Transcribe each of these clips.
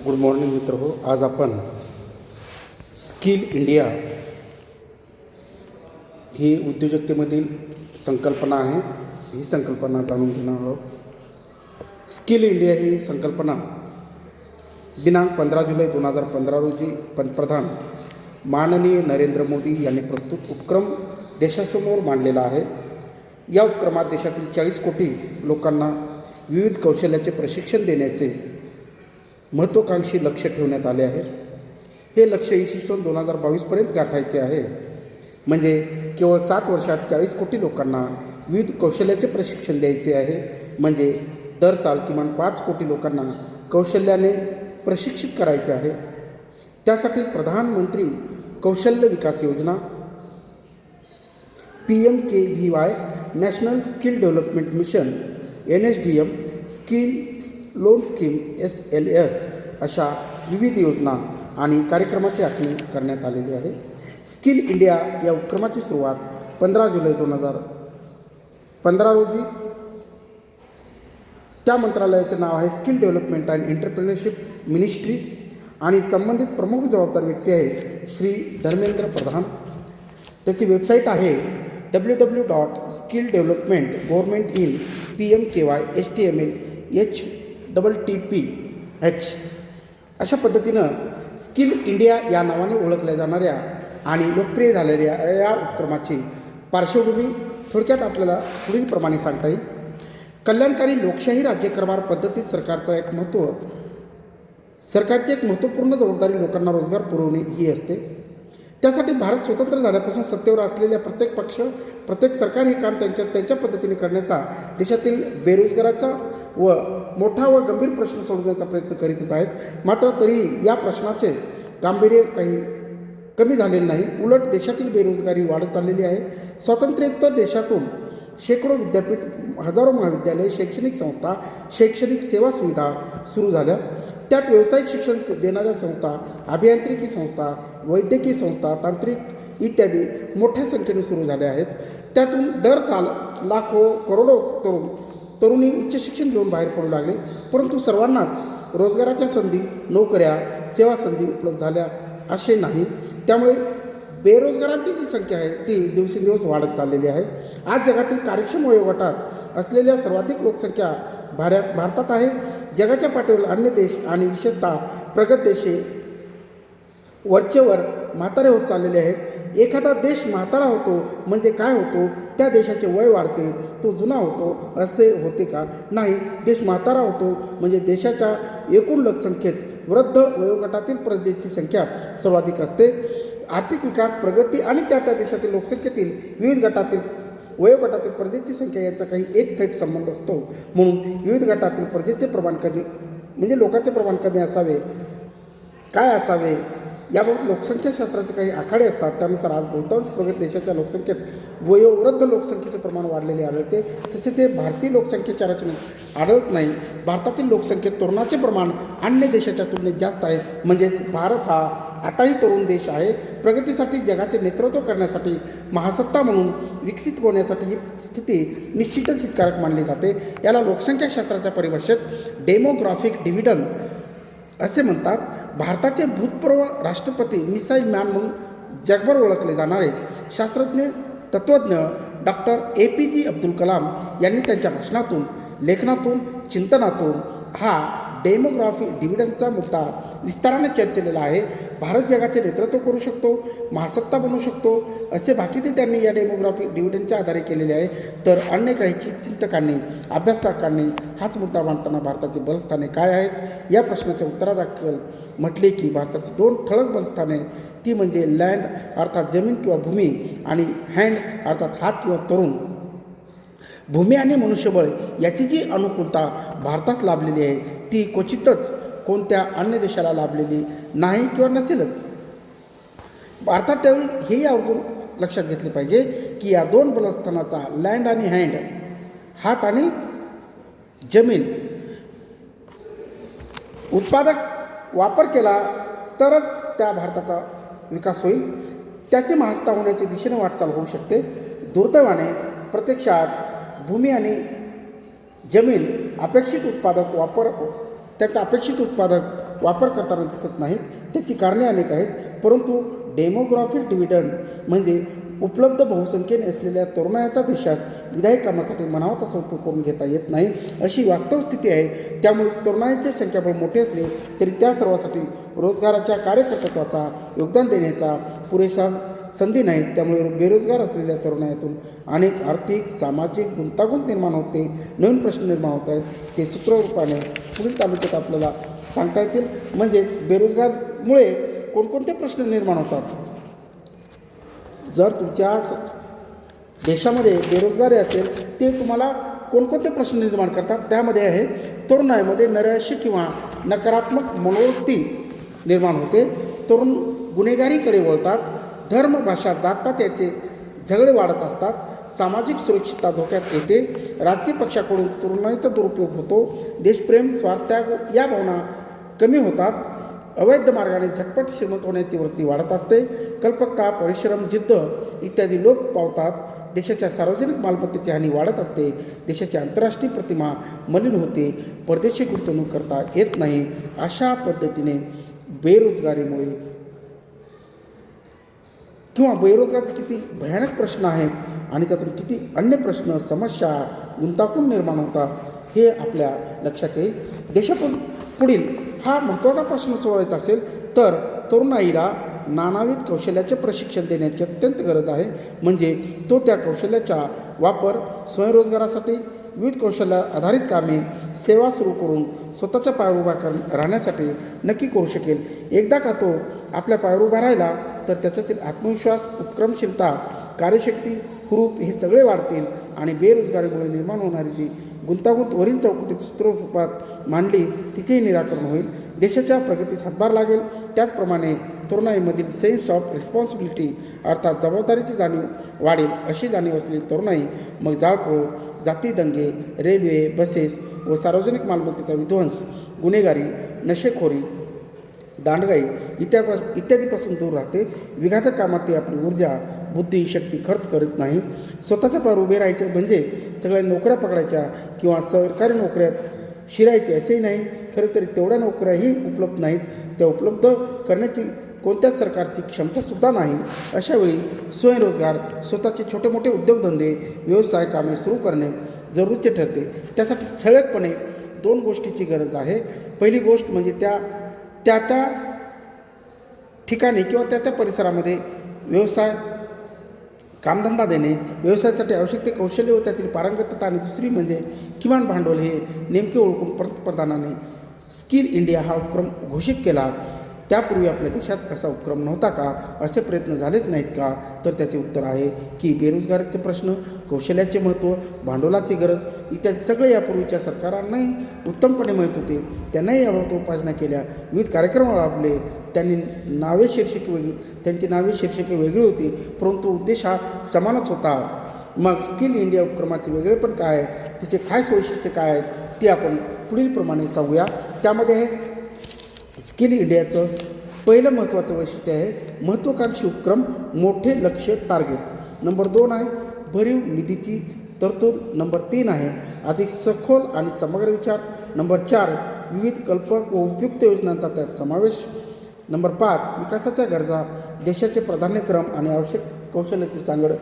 Good morning मित्र हो. आज आपण स्किल इंडिया ही उद्योजकतेमधील संकल्पना आहे. ही संकल्पना जाणून घेणार आहोत. स्किल इंडिया ही संकल्पना दिनांक 15 जुलै 2015 रोजी पंतप्रधान माननीय नरेंद्र मोदी यांनी प्रस्तुत उपक्रम देशासमोर मांडलेला आहे. या उपक्रमात देशातील 40 कोटी लोकांना विविध कौशल्याचे प्रशिक्षण देण्याचे महत्त्वाकांक्षी लक्ष ठेवण्यात आले आहे. हे लक्ष इसवी सन 2022पर्यंत गाठायचे आहे. म्हणजे केवळ 7 वर्षात 40 कोटी लोकांना विविध कौशल्याचे प्रशिक्षण द्यायचे आहे. म्हणजे दर साल किमान 5 कोटी लोकांना कौशल्याने प्रशिक्षित करायचे आहे. त्यासाठी प्रधानमंत्री कौशल्य विकास योजना PMKVY national skill development mission NSDM skill loan scheme SLS अशा विविध योजना आणि कार्यक्रमाची आखणी करण्यात आलेली आहे. स्किल इंडिया या उपक्रमाची सुरुवात 15 जुलै 2015 रोजी त्या मंत्रालयाचे नाव आहे skill development and entrepreneurship ministry आणि संबंधित प्रमुख जबाबदार व्यक्ती आहे श्री धर्मेंद्र प्रधान. त्याची वेबसाईट आहे www.skilldevelopment.government.in.html/http/. अशा पद्धतीनं स्किल इंडिया या नावाने ओळखल्या जाणाऱ्या आणि लोकप्रिय झालेल्या या उपक्रमाची पार्श्वभूमी थोडक्यात आपल्याला पुढील प्रमाणे सांगता येईल. कल्याणकारी लोकशाही राज्यकारभार पद्धतीत सरकारची एक महत्त्वपूर्ण जबाबदारी लोकांना रोजगार पुरवणे ही असते. त्यासाठी भारत स्वतंत्र झाल्यापासून सत्तेवर असलेल्या प्रत्येक पक्ष, प्रत्येक सरकार हे काम त्यांच्या पद्धतीने करण्याचा, देशातील बेरोजगाराचा व मोठा व गंभीर प्रश्न सोडवण्याचा प्रयत्न करीतच आहेत. मात्र तरीही या प्रश्नाचे गांभीर्य काही कमी झालेले नाही. उलट देशातील बेरोजगारी वाढत चाललेली आहे. स्वातंत्र्योत्तर देशातून शेकडो विद्यापीठ, हजारो महाविद्यालये, शैक्षणिक संस्था, शैक्षणिक सेवा सुविधा सुरू झाल्या. त्यात व्यावसायिक शिक्षण देणाऱ्या संस्था, अभियांत्रिकी संस्था, वैद्यकीय संस्था, तांत्रिक इत्यादी मोठ्या संख्येने सुरू झाल्या आहेत. त्यातून दर साल लाखो करोडो तरुणी उच्च शिक्षण घेऊन बाहेर पडू लागले. परंतु सर्वांनाच रोजगाराच्या संधी, नोकऱ्या, सेवा संधी उपलब्ध झाल्या असे नाही. त्यामुळे बेरोजगारांची जी संख्या आहे ती दिवसेंदिवस वाढत चाललेली आहे. आज जगातील कार्यक्षम वयोगटात असलेल्या सर्वाधिक लोकसंख्या भारतात आहे. जगाच्या पाठीवर अन्य देश आणि विशेषतः प्रगत देशे वरचेवर म्हातारे होत चाललेले आहेत. एखादा देश म्हातारा होतो म्हणजे काय होतो? त्या देशाचे वय वाढते, तो जुना होतो असे होते का? नाही. देश म्हातारा होतो म्हणजे देशाच्या एकूण लोकसंख्येत वृद्ध वयोगटातील प्रजेची संख्या सर्वाधिक असते. आर्थिक विकास, प्रगती आणि त्या देशातील लोकसंख्येतील विविध वयोगटातील प्रजेची संख्या यांचा काही एक थेट संबंध असतो. म्हणून विविध गटातील प्रजेचे प्रमाण कमी म्हणजे लोकांचे प्रमाण कमी असावे, काय असावे याबाबत लोकसंख्याशास्त्राचे काही आखाडे असतात. त्यानुसार आज बहुतांश प्रगत देशाच्या लोकसंख्येत वयोवृद्ध लोकसंख्येचे प्रमाण वाढलेले आढळते. तसे ते भारतीय लोकसंख्येच्या रचनेत आढळत नाही. भारतातील लोकसंख्येत तरुणाचे प्रमाण अन्य देशाच्या तुलनेत जास्त आहे. म्हणजे भारत हा आताही तरुण देश आहे. प्रगतीसाठी, जगाचे नेतृत्व करण्यासाठी, महासत्ता म्हणून विकसित होण्यासाठी ही स्थिती निश्चितच हितकारक मानली जाते. याला लोकसंख्याशास्त्राच्या परिभाषेत डेमोग्राफिक डिव्हिडंड असे म्हणतात. भारताचे भूतपूर्व राष्ट्रपती, मिसाईल मॅन म्हणून जगभर ओळखले जाणारे शास्त्रज्ञ, तत्त्वज्ञ डॉक्टर APJ अब्दुल कलाम यांनी त्यांच्या भाषणातून, लेखनातून, चिंतनातून हा डेमोग्राफी डिव्हिडंडचा मुद्दा विस्ताराने चर्चिलेला आहे. भारत जगाचे नेतृत्व करू शकतो, महासत्ता बनवू शकतो असे भाकीते त्यांनी या डेमोग्राफी डिव्हिडंडच्या आधारे केलेले आहे. तर अन्य काही चिंतकांनी, अभ्यासकांनी हाच मुद्दा मांडताना भारताची बलस्थाने काय आहेत या प्रश्नाच्या उत्तरादाखल म्हटले की भारताची 2 ठळक बलस्थाने ती म्हणजे लँड अर्थात जमीन किंवा भूमी आणि हँड अर्थात हात किंवा तरुण. भूमी आणि मनुष्यबळ याची जी अनुकूलता भारतास लाभलेली आहे ती क्वचितच कोणत्या अन्य देशाला लाभलेली नाही किंवा नसेलच. भारतात त्यावेळी हेही आवर्जून लक्षात घेतले पाहिजे की या 2 बलस्थानाचा लँड आणि हँड, हात आणि जमीन उत्पादक वापर केला तरच त्या भारताचा विकास होईल, त्याचे महासत्ता होण्याच्या दिशेने वाटचाल होऊ शकते. दुर्दैवाने प्रत्यक्षात भूमी आणि जमीन त्यांचा अपेक्षित उत्पादक वापर करताना दिसत नाहीत. त्याची कारणे अनेक आहेत, परंतु डेमोग्राफिक डिव्हिडंड म्हणजे उपलब्ध बहुसंख्येने असलेल्या तरुणाचा देशास विधायक कामासाठी म्हणावा तसा उपयोग करून घेता येत नाही, अशी वास्तव स्थिती आहे. त्यामुळे तरुणांचे संख्याबळ मोठे असले तरी त्या सर्वांसाठी रोजगाराच्या कार्यकर्तृत्वाचा योगदान देण्याचा पुरेशा संधी नाहीत. त्यामुळे बेरोजगार असलेल्या तरुणातून अनेक आर्थिक सामाजिक गुंतागुंत निर्माण होते, नवीन प्रश्न निर्माण होत आहेत. ते सूत्ररूपाने पुढील तालुक्यात आपल्याला सांगता येतील. म्हणजेच बेरोजगारमुळे कोणकोणते प्रश्न निर्माण होतात. जर तुमच्या देशामध्ये बेरोजगारी असेल ते तुम्हाला कोणकोणते प्रश्न निर्माण करतात, त्यामध्ये आहे तरुणाईमध्ये नैराश्य किंवा नकारात्मक मनोवृत्ती निर्माण होते. तरुण गुन्हेगारीकडे वळतात. धर्म भाषा जातपात याचे झगडे वाढत असतात. सामाजिक सुरक्षितता धोक्यात येते. राजकीय पक्षाकडून तरुणाईचा दुरुपयोग होतो. देशप्रेम स्वार्थत्याग या भावना कमी होतात. अवैध मार्गाने झटपट श्रीमंत होण्याची वृत्ती वाढत असते. कल्पकता परिश्रम जिद्द इत्यादी लोप पावतात. देशाच्या सार्वजनिक मालमत्तेची हानी वाढत असते. देशाची आंतरराष्ट्रीय प्रतिमा मलिन होते. परदेशी गुंतवणूक करता येत नाही. अशा पद्धतीने बेरोजगारीमुळे किंवा बेरोजगारीचे किती भयानक प्रश्न आहेत आणि त्यातून किती अन्य प्रश्न समस्या गुंतागुंत निर्माण होतात हे आपल्या लक्षात येईल. देशापुढील हा महत्त्वाचा प्रश्न सोडवायचा असेल तर तरुणाईला नानाविध कौशल्याचे प्रशिक्षण देण्याची अत्यंत गरज आहे. म्हणजे तो त्या कौशल्याचा वापर स्वयंरोजगारासाठी, विविध कौशल्य आधारित कामे, सेवा सुरू करून स्वतःच्या पायावर उभा राहण्यासाठी नक्की करू शकेल. एकदा का तो आपल्या पायावर उभा राहिला तर त्याच्यातील आत्मविश्वास, उपक्रमशीलता, कार्यशक्ती, हुरूप हे सगळे वाढतील आणि बेरोजगारीमुळे निर्माण होणारी जी गुंतागुंत वरील चौकटीत सूत्ररूपात मांडली तिचेही निराकरण होईल. देशाच्या प्रगतीस हातभार लागेल. त्याचप्रमाणे तरुणाईमधील सेन्स ऑफ रिस्पॉन्सिबिलिटी अर्थात जबाबदारीची जाणीव वाढेल. अशी जाणीव असलेली तरुणाई मग जाळपोळ, जाती दंगे, रेल्वे, बसेस व सार्वजनिक मालमत्तेचा विध्वंस, गुन्हेगारी, नशेखोरी, दांडगाई इत्यादीपासून दूर राहते. विघातक कामात ती आपली ऊर्जा, बुद्धी, शक्ती खर्च करत नाही. स्वतःच्या पायावर उभे राहायचे म्हणजे सगळ्या नोकऱ्या पकडायच्या किंवा सरकारी नोकऱ्यात शिरायचे असेही नाही. खरं तरी तेवढ्या नोकऱ्याही उपलब्ध नाहीत. त्या उपलब्ध करण्याची कोणत्याच सरकारची क्षमतासुद्धा नाही. अशावेळी स्वयंरोजगार, स्वतःचे छोटे मोठे उद्योगधंदे, व्यवसाय कामे सुरू करणे जरुरीचे ठरते. त्यासाठी ठळकपणे दोन गोष्टीची गरज आहे. पहिली गोष्ट म्हणजे त्या ठिकाणी किंवा त्या परिसरामध्ये व्यवसाय कामधंदा देणे, व्यवसायासाठी आवश्यक ते कौशल्य व त्यातील पारंगतता. आणि दुसरी म्हणजे किमान भांडवल हे नेमके ओळखून पंतप्रधानांनी स्किल इंडिया हा उपक्रम घोषित केला. त्यापूर्वी आपल्या देशात असा उपक्रम नव्हता का, असे प्रयत्न झालेच नाहीत का? तर त्याचे उत्तर आहे की बेरोजगारीचे प्रश्न, कौशल्याचे महत्त्व, भांडवलाची गरज इत्यादी सगळे यापूर्वीच्या सरकारांनाही उत्तमपणे माहीत होते. त्यांनाही याबाबत उपासना केल्या, विविध कार्यक्रम राबवले. त्यांची नावे शीर्षके वेगळी होती, परंतु उद्देश हा समानच होता. मग स्किल इंडिया उपक्रमाचे वेगळेपण काय आहे, तिचे खास वैशिष्ट्ये काय आहेत, ते आपण पुढील प्रमाणे सांगूया. त्यामध्ये आहे स्किल इंडियाचं पहिलं महत्त्वाचं वैशिष्ट्य आहे महत्त्वाकांक्षी उपक्रम, मोठे लक्ष्य टार्गेट. नंबर 2 आहे भरीव निधीची तरतूद. नंबर 3 आहे अधिक सखोल आणि समग्र विचार. नंबर 4 विविध कल्पक व उपयुक्त योजनांचा त्यात समावेश. नंबर 5 विकासाच्या गरजा, देशाचे प्राधान्यक्रम आणि आवश्यक कौशल्याची सांगड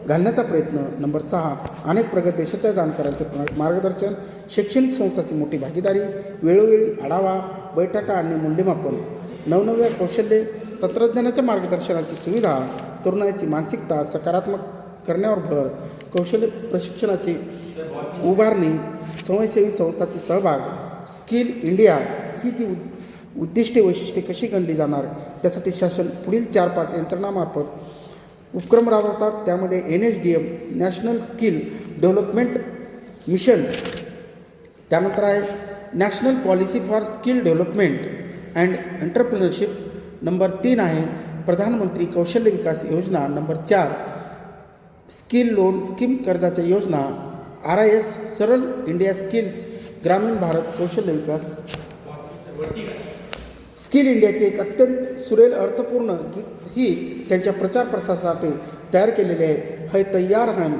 घालण्याचा प्रयत्न. नंबर 6 अनेक प्रगत देशाच्या जाणकारांचे मार्गदर्शन, शैक्षणिक संस्थांची मोठी भागीदारी, वेळोवेळी आढावा बैठका आणि मूल्यमापन, नवनव्या कौशल्ये, तंत्रज्ञानाच्या मार्गदर्शनाची सुविधा, तरुणाईची मानसिकता सकारात्मक करण्यावर भर, कौशल्य प्रशिक्षणाची उभारणी, स्वयंसेवी संस्थांची सहभाग. स्किल इंडिया ही जी उद्दिष्टे वैशिष्ट्ये कशी गणली जाणार, त्यासाठी शासन पुढील 4-5 यंत्रणामार्फत उपक्रम राबवतात. त्यामध्ये NSDM national skill development mission, त्यानंतर आहे national policy for skill development and entrepreneurship. Number 3 आहे प्रधानमंत्री कौशल्य विकास योजना. नंबर 4 स्किल लोन स्कीम कर्जाच्या योजना, RIS सरळ इंडिया स्किल्स, ग्रामीण भारत कौशल्य विकास. स्किल इंडियाचे एक अत्यंत सुरेल अर्थपूर्ण गीत ही त्यांच्या प्रचार प्रसारासाठी तयार केलेले आहे. है तय्यार हम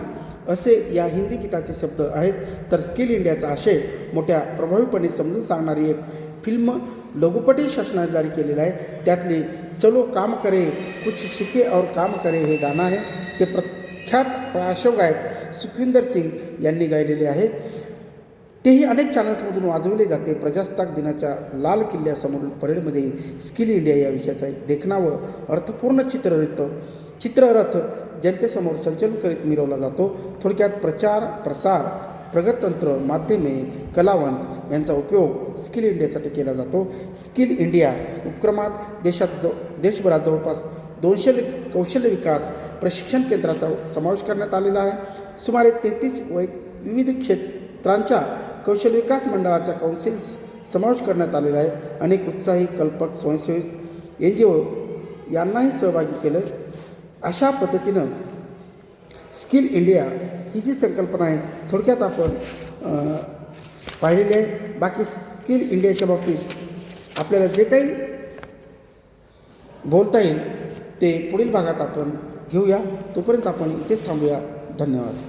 असे या हिंदी गीताचे शब्द आहेत. तर स्किल इंडियाचा आशय मोठ्या प्रभावीपणे समजून सांगणारी एक फिल्म लघुपटही शासनाने जारी केलेलं आहे. त्यातले चलो काम करे कुछ शिके और काम करे हे गाणं आहे. ते प्रख्यात पार्श्वगायक सुखविंदर सिंग यांनी गायलेले आहे. तेही अनेक चॅनल्समधून वाजवले जाते. प्रजासत्ताक दिनाच्या लाल किल्ल्यासमोर परेडमध्ये स्किल इंडिया या विषयाचा एक देखणा व अर्थपूर्ण चित्ररथ जनतेसमोर संचलन करीत मिरवला जातो. थोडक्यात प्रचार प्रसार प्रगततंत्र माध्यमे कलावंत यांचा उपयोग स्किल इंडियासाठी केला जातो. स्किल इंडिया उपक्रमात देशभरात जवळपास 200 कौशल्य विकास प्रशिक्षण केंद्राचा समावेश करण्यात आलेला आहे. सुमारे 33 विविध क्षेत्रांच्या कौशल्य विकास मंडळाच्या काउन्सिल्स समावेश करण्यात आलेला आहे. अनेक उत्साही कल्पक स्वयंसेवी NGO यांनाही सहभागी केलं. अशा पद्धतीनं स्किल इंडिया ही जी संकल्पना आहे थोडक्यात आपण पाहिलेली आहे. बाकी स्किल इंडियाच्या बाबतीत आपल्याला जे काही बोलता येईल ते पुढील भागात आपण घेऊया. तोपर्यंत आपण इथेच थांबूया. धन्यवाद.